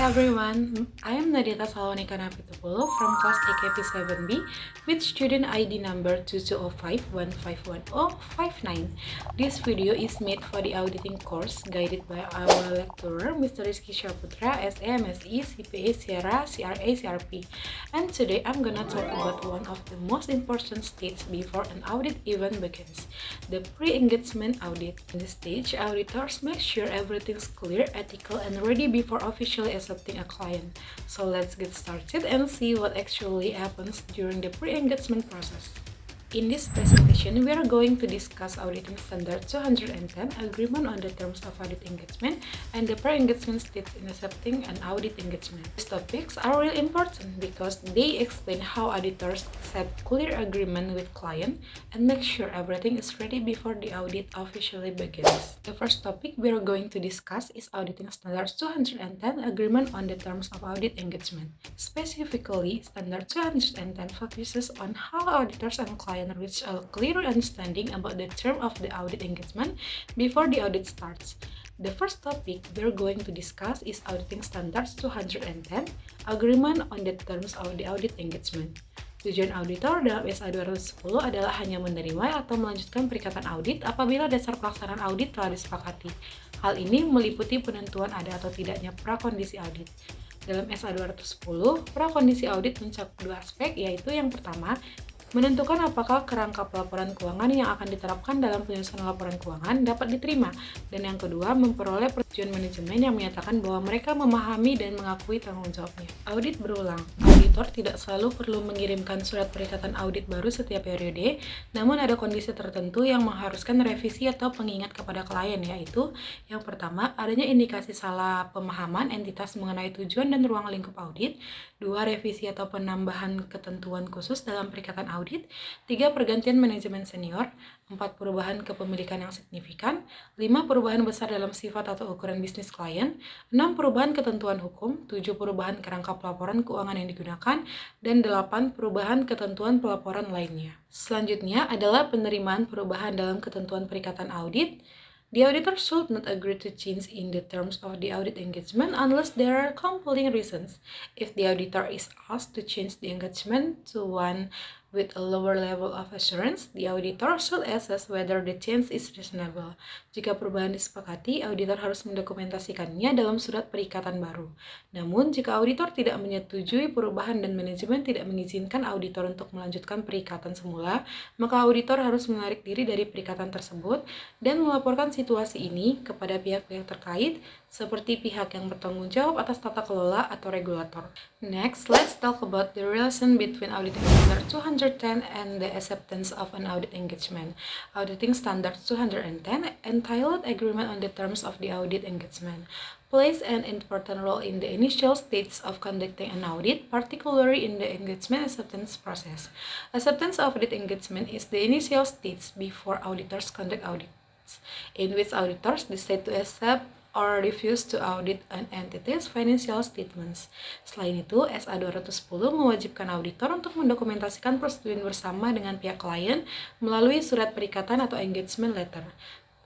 everyone, I am Nadita Salonika Napitupulu from class AKP7B with student ID number 2205151059. This video is made for the auditing course guided by our lecturer Mr. Rizky Syaputra, SA, MSE, CPA, Sierra, CRA, CRP. And today I'm gonna talk about one of the most important stages before an audit even begins, the pre-engagement audit. In this stage, auditors make sure everything's clear, ethical, and ready before officially accepting a client. So let's get started and see what actually happens during the pre-engagement process. In this presentation, we are going to discuss Auditing Standard 210, Agreement on the Terms of Audit Engagement, and the pre-engagement stage in accepting an audit engagement. These topics are really important because they explain how auditors set clear agreement with client and make sure everything is ready before the audit officially begins. The first topic we are going to discuss is Auditing Standard 210, Agreement on the Terms of Audit Engagement. Specifically, Standard 210 focuses on how auditors and clients reach a clear understanding about the term of the audit engagement before the audit starts. The first topic we're going to discuss is Auditing Standards 210, Agreement on the Terms of the Audit Engagement. Tujuan auditor dalam SA 210 adalah hanya menerima atau melanjutkan perikatan audit apabila dasar pelaksanaan audit telah disepakati. Hal ini meliputi penentuan ada atau tidaknya prakondisi audit. Dalam SA 210, prakondisi audit mencakup dua aspek, yaitu yang pertama, menentukan apakah kerangka pelaporan keuangan yang akan diterapkan dalam penyusunan laporan keuangan dapat diterima, dan yang kedua, memperoleh persetujuan manajemen yang menyatakan bahwa mereka memahami dan mengakui tanggung jawabnya. Audit berulang. Auditor tidak selalu perlu mengirimkan surat perikatan audit baru setiap periode, namun ada kondisi tertentu yang mengharuskan revisi atau pengingat kepada klien, yaitu yang pertama, adanya indikasi salah pemahaman entitas mengenai tujuan dan ruang lingkup audit, dua, revisi atau penambahan ketentuan khusus dalam perikatan audit, 3, pergantian manajemen senior, 4, perubahan kepemilikan yang signifikan, 5, perubahan besar dalam sifat atau ukuran bisnis klien, 6, perubahan ketentuan hukum, 7, perubahan kerangka pelaporan keuangan yang digunakan, dan 8, perubahan ketentuan pelaporan lainnya. Selanjutnya adalah penerimaan perubahan dalam ketentuan perikatan audit. The auditor should not agree to change in the terms of the audit engagement unless there are compelling reasons. If the auditor is asked to change the engagement to one with a lower level of assurance, the auditor should assess whether the change is reasonable. Jika perubahan disepakati, auditor harus mendokumentasikannya dalam surat perikatan baru. Namun, jika auditor tidak menyetujui perubahan dan manajemen tidak mengizinkan auditor untuk melanjutkan perikatan semula, maka auditor harus menarik diri dari perikatan tersebut dan melaporkan situasi ini kepada pihak-pihak terkait, seperti pihak yang bertanggung jawab atas tata kelola atau regulator. Next, let's talk about the relation between Auditing Standard 210 and the acceptance of an audit engagement. Auditing Standard 210, entitled Agreement on the Terms of the Audit Engagement, plays an important role in the initial stages of conducting an audit, particularly in the engagement acceptance process. Acceptance of audit engagement is the initial stage before auditors conduct audits, in which auditors decide to accept or refuse to audit an entity's financial statements. Selain itu, SA 210 mewajibkan auditor untuk mendokumentasikan persetujuan bersama dengan pihak klien melalui surat perikatan atau engagement letter.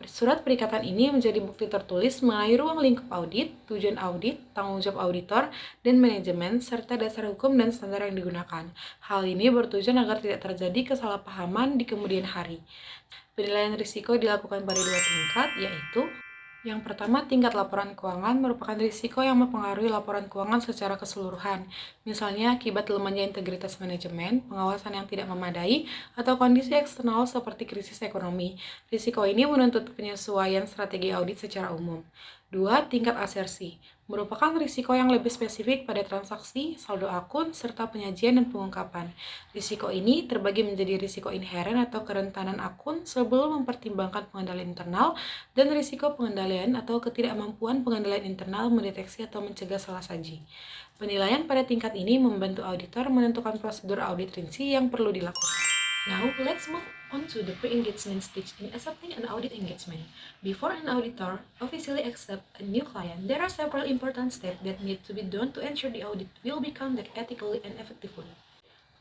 Surat perikatan ini menjadi bukti tertulis mengenai ruang lingkup audit, tujuan audit, tanggung jawab auditor, dan manajemen, serta dasar hukum dan standar yang digunakan. Hal ini bertujuan agar tidak terjadi kesalahpahaman di kemudian hari. Penilaian risiko dilakukan pada dua tingkat, yaitu yang pertama, tingkat laporan keuangan merupakan risiko yang mempengaruhi laporan keuangan secara keseluruhan, misalnya akibat lemahnya integritas manajemen, pengawasan yang tidak memadai, atau kondisi eksternal seperti krisis ekonomi. Risiko ini menuntut penyesuaian strategi audit secara umum. 2. Tingkat asersi merupakan risiko yang lebih spesifik pada transaksi, saldo akun, serta penyajian dan pengungkapan. Risiko ini terbagi menjadi risiko inheren atau kerentanan akun sebelum mempertimbangkan pengendalian internal, dan risiko pengendalian atau ketidakmampuan pengendalian internal mendeteksi atau mencegah salah saji. Penilaian pada tingkat ini membantu auditor menentukan prosedur audit rinci yang perlu dilakukan. Now, let's move on to the pre-engagement stage in accepting an audit engagement. Before an auditor officially accepts a new client, there are several important steps that need to be done to ensure the audit will be conducted ethically and effectively.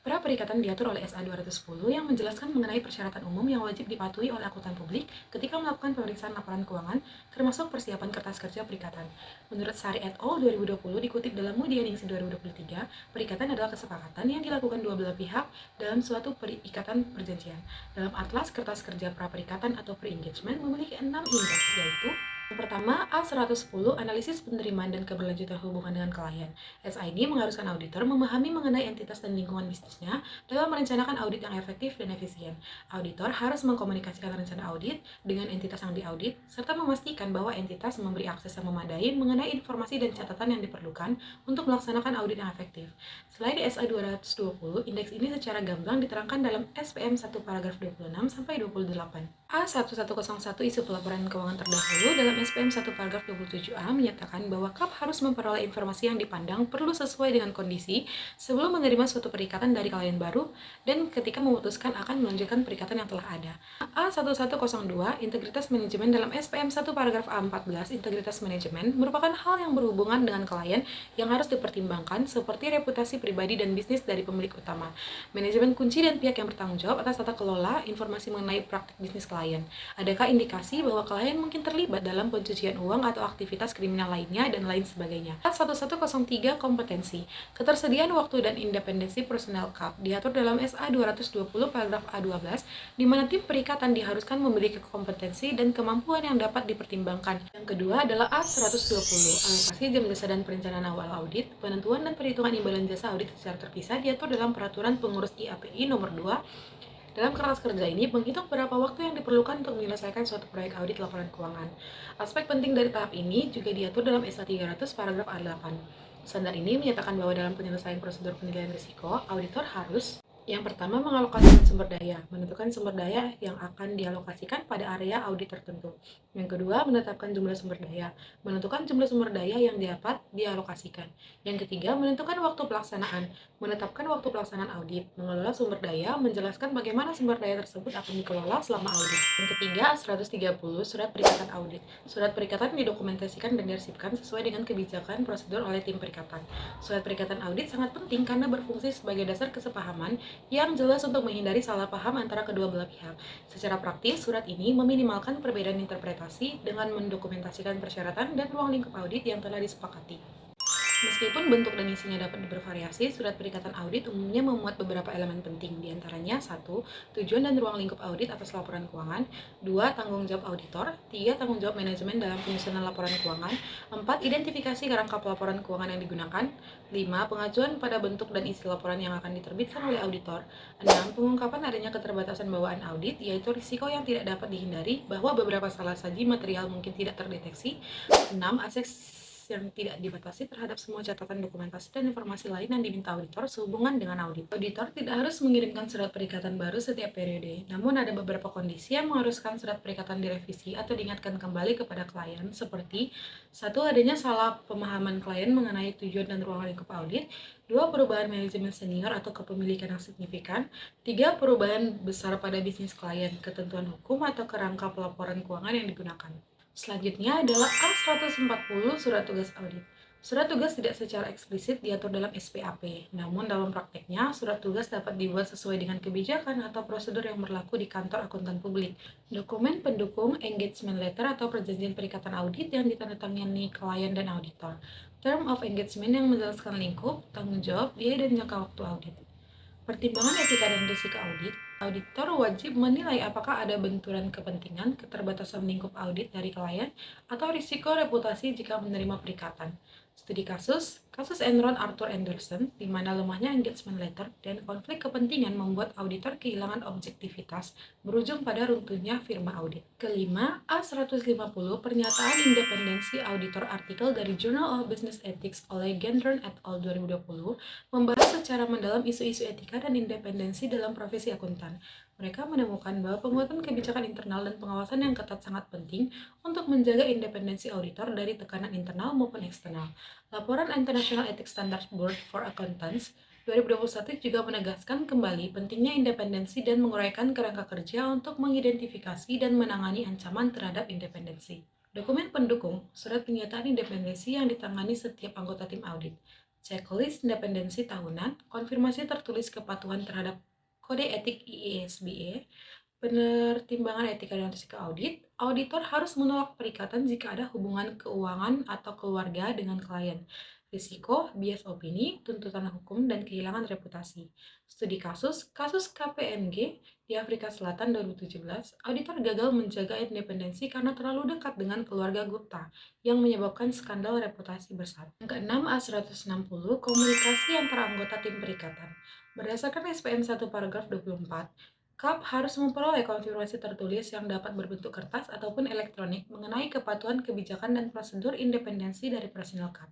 Perikatan diatur oleh SA 210 yang menjelaskan mengenai persyaratan umum yang wajib dipatuhi oleh akuntan publik ketika melakukan pemeriksaan laporan keuangan, termasuk persiapan kertas kerja perikatan. Menurut Sari et al. 2020 dikutip dalam Mudia Ningsih 2023, perikatan adalah kesepakatan yang dilakukan dua belah pihak dalam suatu ikatan perjanjian. Dalam Atlas Kertas Kerja Praperikatan atau Pre-Engagement memiliki 6 indeks, yaitu yang pertama, A110, analisis penerimaan dan keberlanjutan hubungan dengan klien. SA ini mengharuskan auditor memahami mengenai entitas dan lingkungan bisnisnya dalam merencanakan audit yang efektif dan efisien. Auditor harus mengkomunikasikan rencana audit dengan entitas yang diaudit, serta memastikan bahwa entitas memberi akses yang memadai mengenai informasi dan catatan yang diperlukan untuk melaksanakan audit yang efektif. Selain di SA 220, indeks ini secara gamblang diterangkan dalam SPM 1 paragraf 26 sampai 28. A1101 isu pelaporan keuangan terdahulu dalam SPM 1 paragraf 27A menyatakan bahwa KAP harus memperoleh informasi yang dipandang perlu sesuai dengan kondisi sebelum menerima suatu perikatan dari klien baru dan ketika memutuskan akan melanjutkan perikatan yang telah ada. A1102 integritas manajemen dalam SPM 1 paragraf A14 integritas manajemen merupakan hal yang berhubungan dengan klien yang harus dipertimbangkan seperti reputasi pribadi dan bisnis dari pemilik utama, manajemen kunci dan pihak yang bertanggung jawab atas tata kelola informasi mengenai praktik bisnis klien. Adakah indikasi bahwa klien mungkin terlibat dalam pencucian uang atau aktivitas kriminal lainnya dan lain sebagainya. A1103 kompetensi. Ketersediaan waktu dan independensi personel KAP diatur dalam SA 220 paragraf A12 di mana tim perikatan diharuskan memiliki kompetensi dan kemampuan yang dapat dipertimbangkan. Yang kedua adalah A120 alokasi jam jasa dan perencanaan awal audit, penentuan dan perhitungan imbalan jasa audit secara terpisah diatur dalam peraturan pengurus IAPI nomor 2. Dalam kertas kerja ini, menghitung berapa waktu yang diperlukan untuk menyelesaikan suatu proyek audit laporan keuangan. Aspek penting dari tahap ini juga diatur dalam SA 300 paragraf A8. Standar ini menyatakan bahwa dalam penyelesaian prosedur penilaian risiko, auditor harus yang pertama, mengalokasikan sumber daya, menentukan sumber daya yang akan dialokasikan pada area audit tertentu. Yang kedua, menetapkan jumlah sumber daya, menentukan jumlah sumber daya yang dapat dialokasikan. Yang ketiga, menentukan waktu pelaksanaan, menetapkan waktu pelaksanaan audit, mengelola sumber daya, menjelaskan bagaimana sumber daya tersebut akan dikelola selama audit. Yang ketiga, 130, surat perikatan audit. Surat perikatan didokumentasikan dan diarsipkan sesuai dengan kebijakan prosedur oleh tim perikatan. Surat perikatan audit sangat penting karena berfungsi sebagai dasar kesepahaman yang jelas untuk menghindari salah paham antara kedua belah pihak. Secara praktis, surat ini meminimalkan perbedaan interpretasi dengan mendokumentasikan persyaratan dan ruang lingkup audit yang telah disepakati. Meskipun bentuk dan isinya dapat bervariasi, surat perikatan audit umumnya memuat beberapa elemen penting, diantaranya 1. Tujuan dan ruang lingkup audit atas laporan keuangan, 2. Tanggung jawab auditor, 3. Tanggung jawab manajemen dalam penyusunan laporan keuangan, 4. Identifikasi kerangka pelaporan keuangan yang digunakan, 5. Pengajuan pada bentuk dan isi laporan yang akan diterbitkan oleh auditor, 6. Pengungkapan adanya keterbatasan bawaan audit, yaitu risiko yang tidak dapat dihindari bahwa beberapa salah saji material mungkin tidak terdeteksi, 6. Akses yang tidak dibatasi terhadap semua catatan dokumentasi dan informasi lain yang diminta auditor sehubungan dengan audit. Auditor tidak harus mengirimkan surat perikatan baru setiap periode, namun ada beberapa kondisi yang mengharuskan surat perikatan direvisi atau diingatkan kembali kepada klien, seperti 1. Adanya salah pemahaman klien mengenai tujuan dan ruang lingkup audit, 2. Perubahan manajemen senior atau kepemilikan yang signifikan, 3. Perubahan besar pada bisnis klien, ketentuan hukum atau kerangka pelaporan keuangan yang digunakan. Selanjutnya adalah A140 Surat Tugas Audit. Surat tugas tidak secara eksplisit diatur dalam SPAP, namun dalam prakteknya, surat tugas dapat dibuat sesuai dengan kebijakan atau prosedur yang berlaku di kantor akuntan publik. Dokumen pendukung engagement letter atau perjanjian perikatan audit yang ditandatangani klien dan auditor. Term of engagement yang menjelaskan lingkup, tanggung jawab, biaya, dan jangka waktu audit. Pertimbangan etika dan risiko audit, auditor wajib menilai apakah ada benturan kepentingan, keterbatasan lingkup audit dari klien, atau risiko reputasi jika menerima perikatan. Studi kasus Enron Arthur Andersen, di mana lemahnya engagement letter dan konflik kepentingan membuat auditor kehilangan objektivitas, berujung pada runtuhnya firma audit. Kelima, A150 Pernyataan Independensi Auditor artikel dari Journal of Business Ethics oleh Gendron et al. 2020 membahas secara mendalam isu-isu etika dan independensi dalam profesi akuntan. Mereka menemukan bahwa pembuatan kebijakan internal dan pengawasan yang ketat sangat penting untuk menjaga independensi auditor dari tekanan internal maupun eksternal. Laporan International Ethics Standards Board for Accountants 2021 juga menegaskan kembali pentingnya independensi dan menguraikan kerangka kerja untuk mengidentifikasi dan menangani ancaman terhadap independensi. Dokumen pendukung, surat pernyataan independensi yang ditangani setiap anggota tim audit. checklist independensi tahunan, konfirmasi tertulis kepatuhan terhadap kode etik IISBE, pertimbangan etika dan risiko audit. Auditor harus menolak perikatan jika ada hubungan keuangan atau keluarga dengan klien. Risiko, bias opini, tuntutan hukum, dan kehilangan reputasi. Studi kasus KPMG di Afrika Selatan 2017, auditor gagal menjaga independensi karena terlalu dekat dengan keluarga Gupta, yang menyebabkan skandal reputasi besar. Yang keenam, A160, komunikasi antara anggota tim perikatan. Berdasarkan SPM 1 paragraf 24, KAP harus memperoleh konfirmasi tertulis yang dapat berbentuk kertas ataupun elektronik mengenai kepatuhan kebijakan dan prosedur independensi dari personel KAP.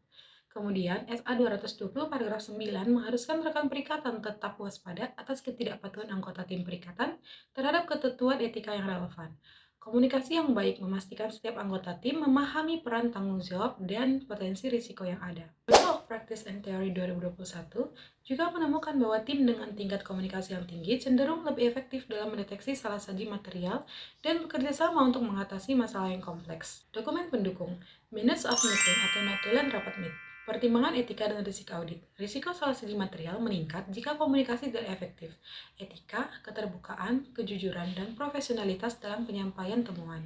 Kemudian, SA 220 paragraf 9 mengharuskan rekan perikatan tetap waspada atas ketidakpatuhan anggota tim perikatan terhadap ketentuan etika yang relevan. Komunikasi yang baik memastikan setiap anggota tim memahami peran tanggung jawab dan potensi risiko yang ada. Journal of Practice and Theory 2021 juga menemukan bahwa tim dengan tingkat komunikasi yang tinggi cenderung lebih efektif dalam mendeteksi salah saji material dan bekerja sama untuk mengatasi masalah yang kompleks. Dokumen pendukung, Minutes of Meeting atau notulen rapat meet. Pertimbangan etika dan risiko audit. Risiko salah saji material meningkat jika komunikasi tidak efektif. Etika, keterbukaan, kejujuran, dan profesionalitas dalam penyampaian temuan.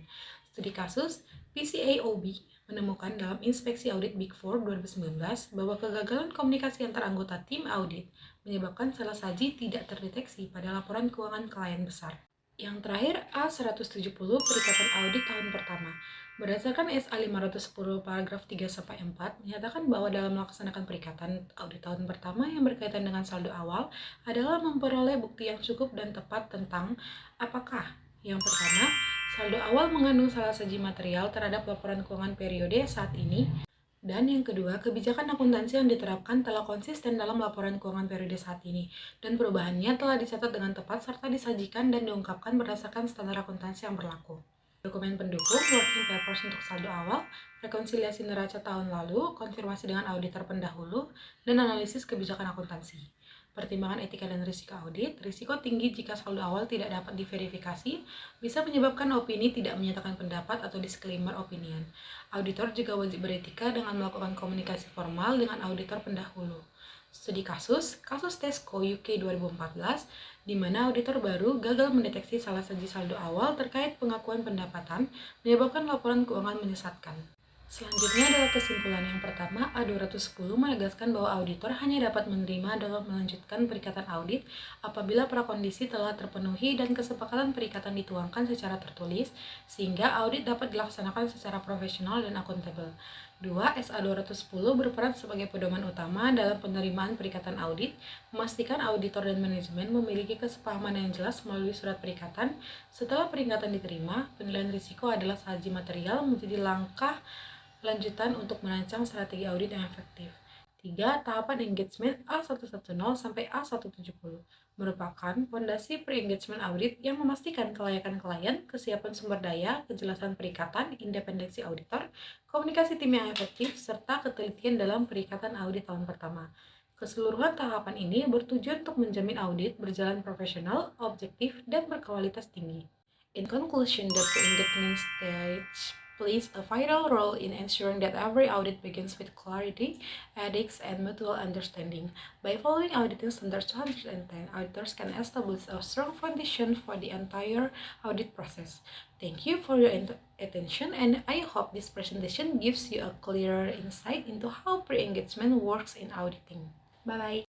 Studi kasus, PCAOB menemukan dalam inspeksi audit Big Four 2019 bahwa kegagalan komunikasi antar anggota tim audit menyebabkan salah saji tidak terdeteksi pada laporan keuangan klien besar. Yang terakhir, A170 perikatan audit tahun pertama. Berdasarkan SA 510 paragraf 3-4 menyatakan bahwa dalam melaksanakan perikatan audit tahun pertama yang berkaitan dengan saldo awal adalah memperoleh bukti yang cukup dan tepat tentang apakah yang pertama, saldo awal mengandung salah saji material terhadap laporan keuangan periode saat ini, dan yang kedua, kebijakan akuntansi yang diterapkan telah konsisten dalam laporan keuangan periode saat ini, dan perubahannya telah dicatat dengan tepat serta disajikan dan diungkapkan berdasarkan standar akuntansi yang berlaku. Dokumen pendukung, working papers untuk saldo awal, rekonsiliasi neraca tahun lalu, konfirmasi dengan auditor pendahulu, dan analisis kebijakan akuntansi. Pertimbangan etika dan risiko audit, risiko tinggi jika saldo awal tidak dapat diverifikasi, bisa menyebabkan opini tidak menyatakan pendapat atau disclaimer opinion. Auditor juga wajib beretika dengan melakukan komunikasi formal dengan auditor pendahulu. Studi kasus Tesco UK 2014, di mana auditor baru gagal mendeteksi salah saji saldo awal terkait pengakuan pendapatan, menyebabkan laporan keuangan menyesatkan. Selanjutnya adalah kesimpulan yang pertama, A210 menegaskan bahwa auditor hanya dapat menerima dalam melanjutkan perikatan audit apabila prakondisi telah terpenuhi dan kesepakatan perikatan dituangkan secara tertulis, sehingga audit dapat dilaksanakan secara profesional dan akuntabel. 2. SA 210 berperan sebagai pedoman utama dalam penerimaan perikatan audit, memastikan auditor dan manajemen memiliki kesepahaman yang jelas melalui surat perikatan. Setelah peringatan diterima, penilaian risiko adalah saji material menjadi langkah lanjutan untuk merancang strategi audit yang efektif. 3. Tahapan engagement A110 sampai A170 merupakan fondasi pre-engagement audit yang memastikan kelayakan klien, kesiapan sumber daya, kejelasan perikatan, independensi auditor, komunikasi tim yang efektif, serta ketelitian dalam perikatan audit tahun pertama. Keseluruhan tahapan ini bertujuan untuk menjamin audit berjalan profesional, objektif, dan berkualitas tinggi. In conclusion, the pre-engagement stage plays a vital role in ensuring that every audit begins with clarity, ethics, and mutual understanding. By following Auditing Standard 210, auditors can establish a strong foundation for the entire audit process. Thank you for your attention, and I hope this presentation gives you a clearer insight into how pre-engagement works in auditing. Bye-bye.